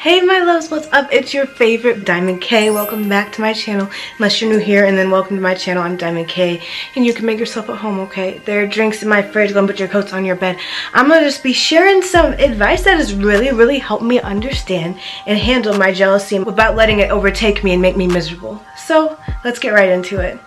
Hey my loves, what's up? It's your favorite Diamond K. Welcome back to my channel. Unless you're new here, and then welcome to my channel. I'm Diamond K, and you can make yourself at home, okay? There are drinks in my fridge. Go put your coats on your bed. I'm gonna just be sharing some advice that has really helped me understand and handle my jealousy without letting it overtake me and make me miserable. So let's get right into it.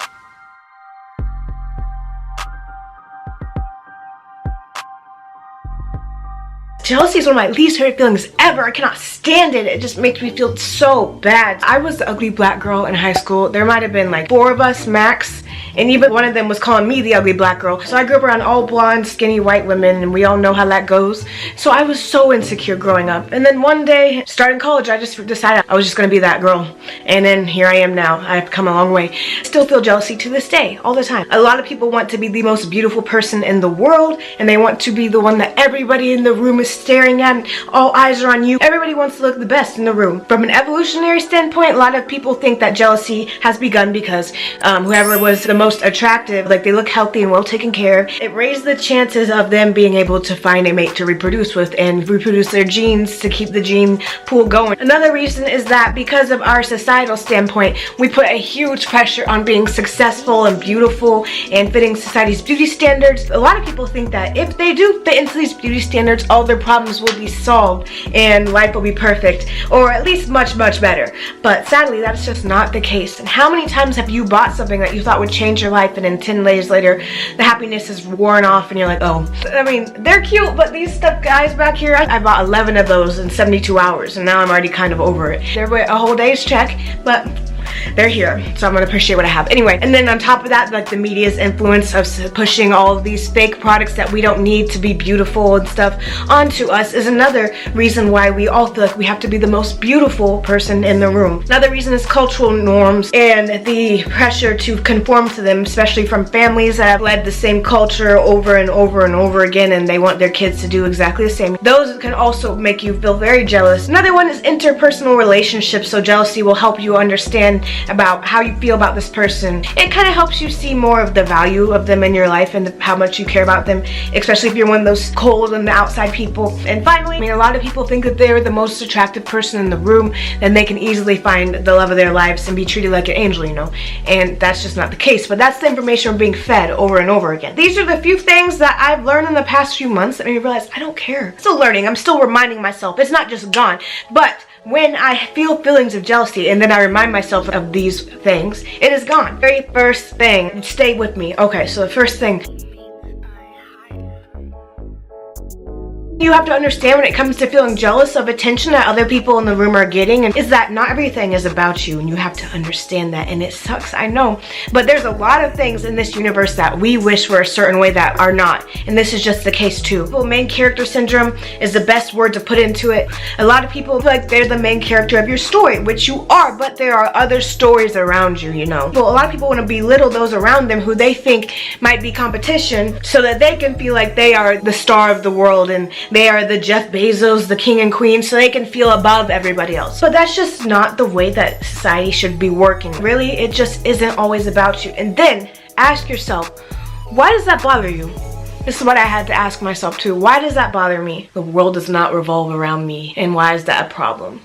Jealousy is one of my least favorite feelings ever. I cannot stand it. It just makes me feel so bad. I was the ugly black girl in high school. There might have been like 4 of us max, and even one of them was calling me the ugly black girl. So I grew up around all blonde, skinny white women, and we all know how that goes. So I was so insecure growing up. And then one day, starting college, I just decided I was just gonna be that girl. And then here I am now. I've come a long way. Still feel jealousy to this day, all the time. A lot of people want to be the most beautiful person in the world, and they want to be the one that everybody in the room is staring at, and all eyes are on you. Everybody wants to look the best in the room. From an evolutionary standpoint, a lot of people think that jealousy has begun because whoever was the most attractive, like they look healthy and well taken care of, it raised the chances of them being able to find a mate to reproduce with and reproduce their genes to keep the gene pool going. Another reason is that because of our societal standpoint, we put a huge pressure on being successful and beautiful and fitting society's beauty standards. A lot of people think that if they do fit into these beauty standards, all their problems will be solved and life will be perfect, or at least much better. But sadly, that's just not the case. And how many times have you bought something that you thought would change your life, and then 10 days later the happiness is worn off and you're like, oh, I mean, they're cute, but these stuff guys back here, I bought 11 of those in 72 hours and now I'm already kind of over it. They're a whole day's check, but they're here, so I'm gonna appreciate what I have. Anyway, and then on top of that, like the media's influence of pushing all of these fake products that we don't need to be beautiful and stuff onto us is another reason why we all feel like we have to be the most beautiful person in the room. Another reason is cultural norms and the pressure to conform to them, especially from families that have led the same culture over and over again, and they want their kids to do exactly the same. Those can also make you feel very jealous. Another one is interpersonal relationships, so jealousy will help you understand about how you feel about this person. It kind of helps you see more of the value of them in your life and how much you care about them, especially if you're one of those cold on the outside people. And finally, I mean, a lot of people think that they're the most attractive person in the room, and they can easily find the love of their lives and be treated like an angel, you know, and that's just not the case. But that's the information we're being fed over and over again. These are the few things that I've learned in the past few months that made me realize I don't care. Still learning. I'm still reminding myself. It's not just gone. But when I feel feelings of jealousy and then I remind myself of these things, it is gone. Very first thing, stay with me. Okay, so the first thing you have to understand when it comes to feeling jealous of attention that other people in the room are getting, and is that not everything is about you, and you have to understand that. And it sucks, I know, but there's a lot of things in this universe that we wish were a certain way that are not, and this is just the case too. Main character syndrome is the best word to put into it. A lot of people feel like they're the main character of your story, which you are, but there are other stories around you, you know. Well, a lot of people want to belittle those around them who they think might be competition so that they can feel like they are the star of the world and they are the Jeff Bezos, the king and queen, so they can feel above everybody else. But that's just not the way that society should be working. Really, it just isn't always about you. And then ask yourself, why does that bother you? This is what I had to ask myself too. Why does that bother me? The world does not revolve around me, and why is that a problem?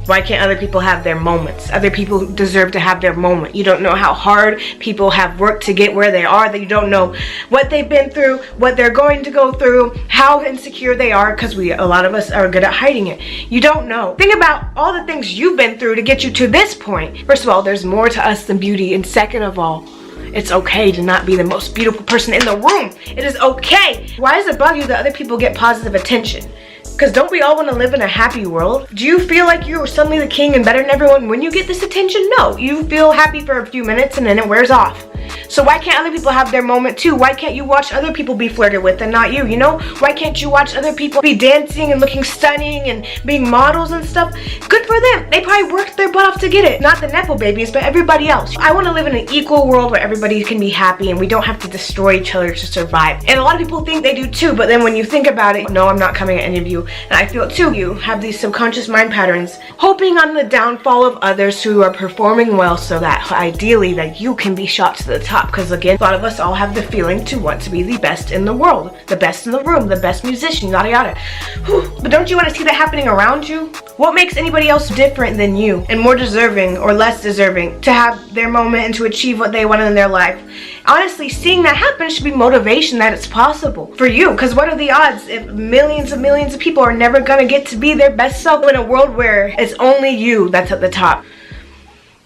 Why can't other people have their moments? Other people deserve to have their moment. You don't know how hard people have worked to get where they are. That you don't know what they've been through, what they're going to go through, how insecure they are, because a lot of us are good at hiding it. You don't know. Think about all the things you've been through to get you to this point. First of all, there's more to us than beauty, and second of all, it's okay to not be the most beautiful person in the room. It is okay. Why does it bug you that other people get positive attention? Because don't we all want to live in a happy world? Do you feel like you're suddenly the king and better than everyone when you get this attention? No, you feel happy for a few minutes and then it wears off. So why can't other people have their moment too? Why can't you watch other people be flirted with and not you, you know? Why can't you watch other people be dancing and looking stunning and being models and stuff? Good for them. They probably worked their butt off to get it. Not the Nepo babies, but everybody else. I want to live in an equal world where everybody can be happy and we don't have to destroy each other to survive. And a lot of people think they do too, but then when you think about it, no, I'm not coming at any of you. And I feel it too. You have these subconscious mind patterns, hoping on the downfall of others who are performing well so that ideally that you can be shot to the the top, because again, a lot of us all have the feeling to want to be the best in the world, the best in the room, the best musician, yada yada. Whew. But don't you want to see that happening around you? What makes anybody else different than you and more deserving or less deserving to have their moment and to achieve what they want in their life? Honestly, seeing that happen should be motivation that it's possible for you, because what are the odds if millions of people are never gonna get to be their best self in a world where it's only you that's at the top?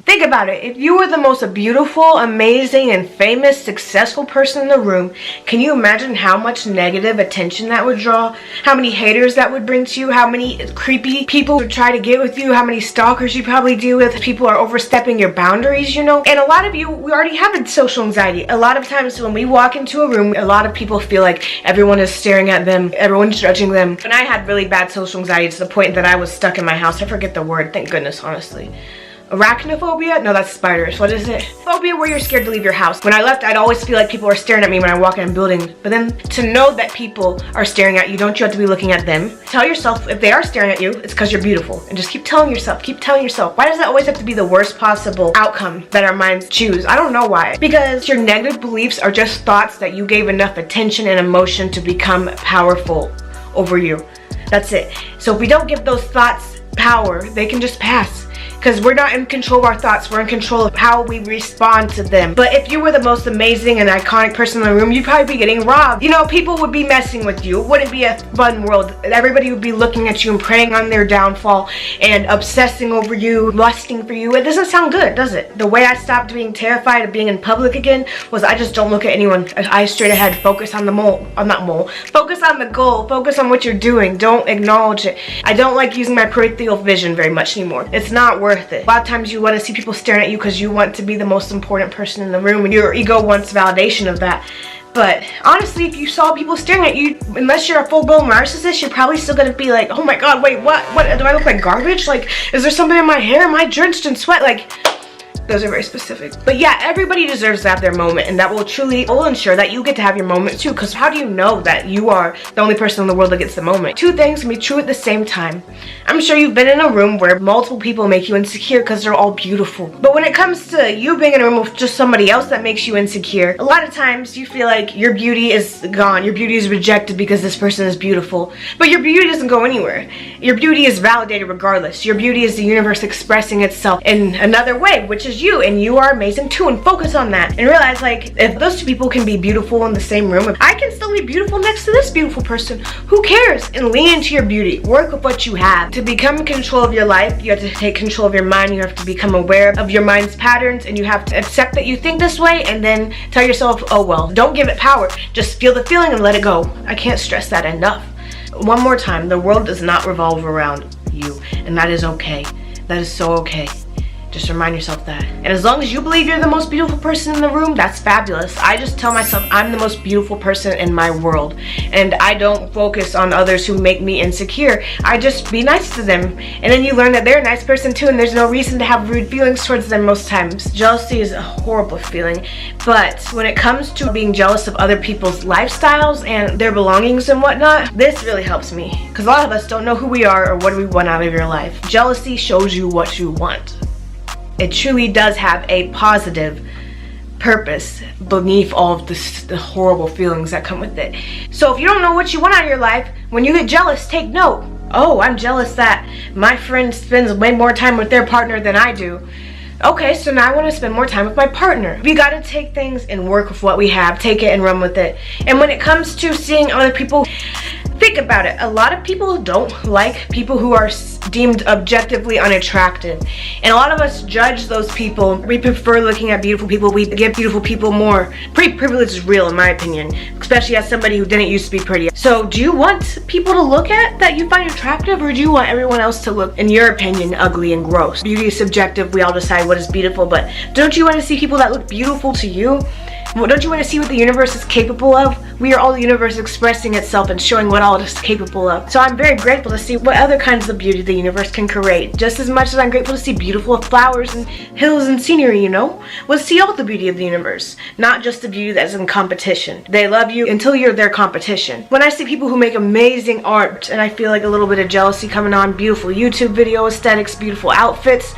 Think about it. If you were the most beautiful, amazing, and famous, successful person in the room, can you imagine how much negative attention that would draw? How many haters that would bring to you? How many creepy people would try to get with you? How many stalkers you probably deal with? People are overstepping your boundaries, you know? And a lot of you, we already have a social anxiety. A lot of times when we walk into a room, a lot of people feel like everyone is staring at them, everyone's judging them. And I had really bad social anxiety to the point that I was stuck in my house. I forget the word, thank goodness, honestly. Arachnophobia? No, that's spiders. What is it? Phobia where you're scared to leave your house. When I left, I'd always feel like people are staring at me when I walk in a building. But then to know that people are staring at you, don't you have to be looking at them? Tell yourself if they are staring at you, it's because you're beautiful. And just keep telling yourself, why does that always have to be the worst possible outcome that our minds choose? I don't know why. Because your negative beliefs are just thoughts that you gave enough attention and emotion to become powerful over you. That's it. So if we don't give those thoughts power, they can just pass. Because we're not in control of our thoughts, we're in control of how we respond to them. But if you were the most amazing and iconic person in the room, you'd probably be getting robbed. You know, people would be messing with you. It wouldn't be a fun world. Everybody would be looking at you and preying on their downfall and obsessing over you, lusting for you. It doesn't sound good, does it? The way I stopped being terrified of being in public again was I just don't look at anyone. Eyes straight ahead, focus on the focus on the goal, focus on what you're doing. Don't acknowledge it. I don't like using my peripheral vision very much anymore. It's not worth it. A lot of times you want to see people staring at you because you want to be the most important person in the room and your ego wants validation of that. But honestly, if you saw people staring at you, unless you're a full-blown narcissist, you're probably still gonna be like, oh my god, wait, what do I look like, garbage? Like, is there something in my hair? Am I drenched in sweat? Like, those are very specific. But yeah, everybody deserves to have their moment, and that will ensure that you get to have your moment too. Because how do you know that you are the only person in the world that gets the moment? Two things can be true at the same time. I'm sure you've been in a room where multiple people make you insecure because they're all beautiful. But when it comes to you being in a room with just somebody else that makes you insecure, a lot of times you feel like your beauty is gone. Your beauty is rejected because this person is beautiful. But your beauty doesn't go anywhere. Your beauty is validated regardless. Your beauty is the universe expressing itself in another way, which is you, and you are amazing too, and focus on that and realize, like, if those two people can be beautiful in the same room, if I can still be beautiful next to this beautiful person, who cares? And lean into your beauty. Work with what you have. To become in control of your life, you have to take control of your mind. You have to become aware of your mind's patterns, and you have to accept that you think this way, and then tell yourself, oh well. Don't give it power. Just feel the feeling and let it go. I can't stress that enough. One more time, the world does not revolve around you, and that is okay. That is so okay. Just remind yourself that. And as long as you believe you're the most beautiful person in the room, that's fabulous. I just tell myself I'm the most beautiful person in my world. And I don't focus on others who make me insecure. I just be nice to them. And then you learn that they're a nice person too, and there's no reason to have rude feelings towards them most times. Jealousy is a horrible feeling. But when it comes to being jealous of other people's lifestyles and their belongings and whatnot, this really helps me. Because a lot of us don't know who we are or what we want out of your life. Jealousy shows you what you want. It truly does have a positive purpose beneath all of the horrible feelings that come with it. So if you don't know what you want out of your life, when you get jealous, take note. Oh, I'm jealous that my friend spends way more time with their partner than I do. Okay, so now I want to spend more time with my partner. We got to take things and work with what we have. Take it and run with it. And when it comes to seeing other people, think about it. A lot of people don't like people who are deemed objectively unattractive. And a lot of us judge those people. We prefer looking at beautiful people. We give beautiful people more. Pretty privilege is real, in my opinion. Especially as somebody who didn't used to be pretty. So do you want people to look at that you find attractive, or do you want everyone else to look, in your opinion, ugly and gross? Beauty is subjective. We all decide what is beautiful. But don't you want to see people that look beautiful to you? Well, don't you want to see what the universe is capable of? We are all the universe expressing itself and showing what all it is capable of. So I'm very grateful to see what other kinds of beauty the universe can create. Just as much as I'm grateful to see beautiful flowers and hills and scenery, you know? Let's see all the beauty of the universe, not just the beauty that's in competition. They love you until you're their competition. When I see people who make amazing art and I feel like a little bit of jealousy coming on, beautiful YouTube video aesthetics, beautiful outfits,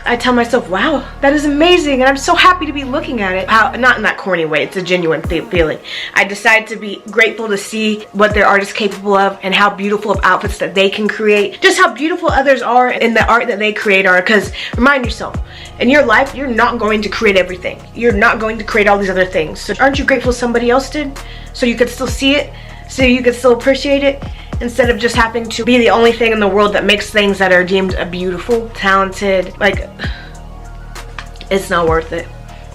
I tell myself, wow, that is amazing, and I'm so happy to be looking at it. Not in that corny way, it's a genuine feeling. I decide to be grateful to see what their art is capable of and how beautiful of outfits that they can create. Just how beautiful others are in the art that they create are, because remind yourself, in your life, you're not going to create everything. You're not going to create all these other things. So aren't you grateful somebody else did? So you could still see it, so you could still appreciate it, instead of just having to be the only thing in the world that makes things that are deemed beautiful, talented. Like, it's not worth it.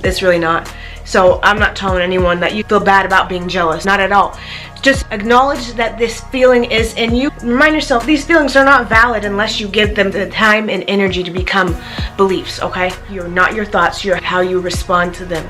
It's really not. So I'm not telling anyone that you feel bad about being jealous. Not at all. Just acknowledge that this feeling is in you. Remind yourself, these feelings are not valid unless you give them the time and energy to become beliefs, okay? You're not your thoughts, you're how you respond to them.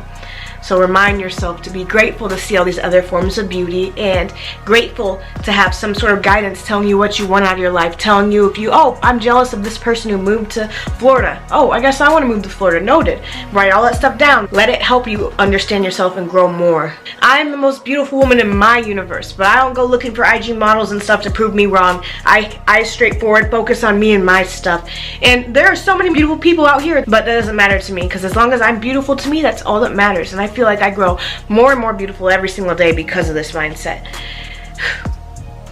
So remind yourself to be grateful to see all these other forms of beauty, and grateful to have some sort of guidance telling you what you want out of your life, telling you if you, oh, I'm jealous of this person who moved to Florida. Oh, I guess I want to move to Florida. Noted. Write all that stuff down. Let it help you understand yourself and grow more. I'm the most beautiful woman in my universe, but I don't go looking for IG models and stuff to prove me wrong. I straightforward focus on me and my stuff. And there are so many beautiful people out here, but that doesn't matter to me, because as long as I'm beautiful to me, that's all that matters. And I feel like I grow more and more beautiful every single day because of this mindset.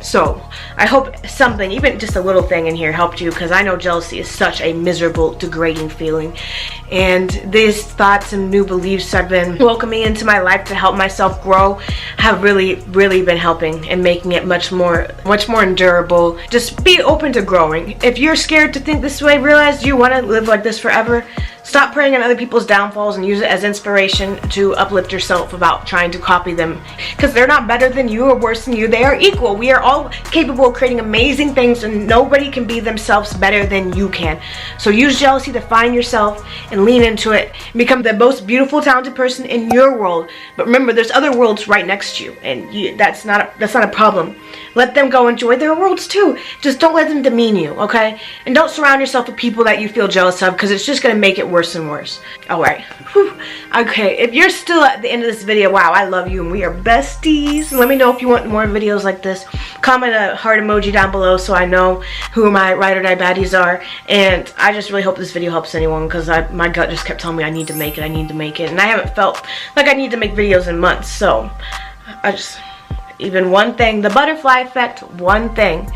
So I hope something, even just a little thing in here, helped you, because I know jealousy is such a miserable, degrading feeling. And these thoughts and new beliefs I've been welcoming into my life to help myself grow have really been helping and making it much more endurable. Just be open to growing. If you're scared to think this way, realize you want to live like this forever. Stop preying on other people's downfalls and use it as inspiration to uplift yourself about trying to copy them, because they're not better than you or worse than you. They are equal. We are all capable of creating amazing things, and nobody can be themselves better than you can. So use jealousy to find yourself and lean into it and become the most beautiful, talented person in your world. But remember, there's other worlds right next to you, and that's not a problem. Let them go enjoy their worlds too. Just don't let them demean you, okay? And don't surround yourself with people that you feel jealous of, because it's just going to make it worse and worse. Alright. Okay, if you're still at the end of this video, wow, I love you and we are besties. Let me know if you want more videos like this. Comment a heart emoji down below so I know who my ride or die baddies are. And I just really hope this video helps anyone, because my gut just kept telling me I need to make it, and I haven't felt like I need to make videos in months. So even one thing, the butterfly effect, one thing.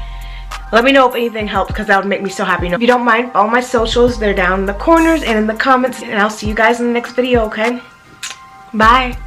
Let me know if anything helped, because that would make me so happy. If you don't mind, all my socials, they're down in the corners and in the comments, and I'll see you guys in the next video, okay? Bye.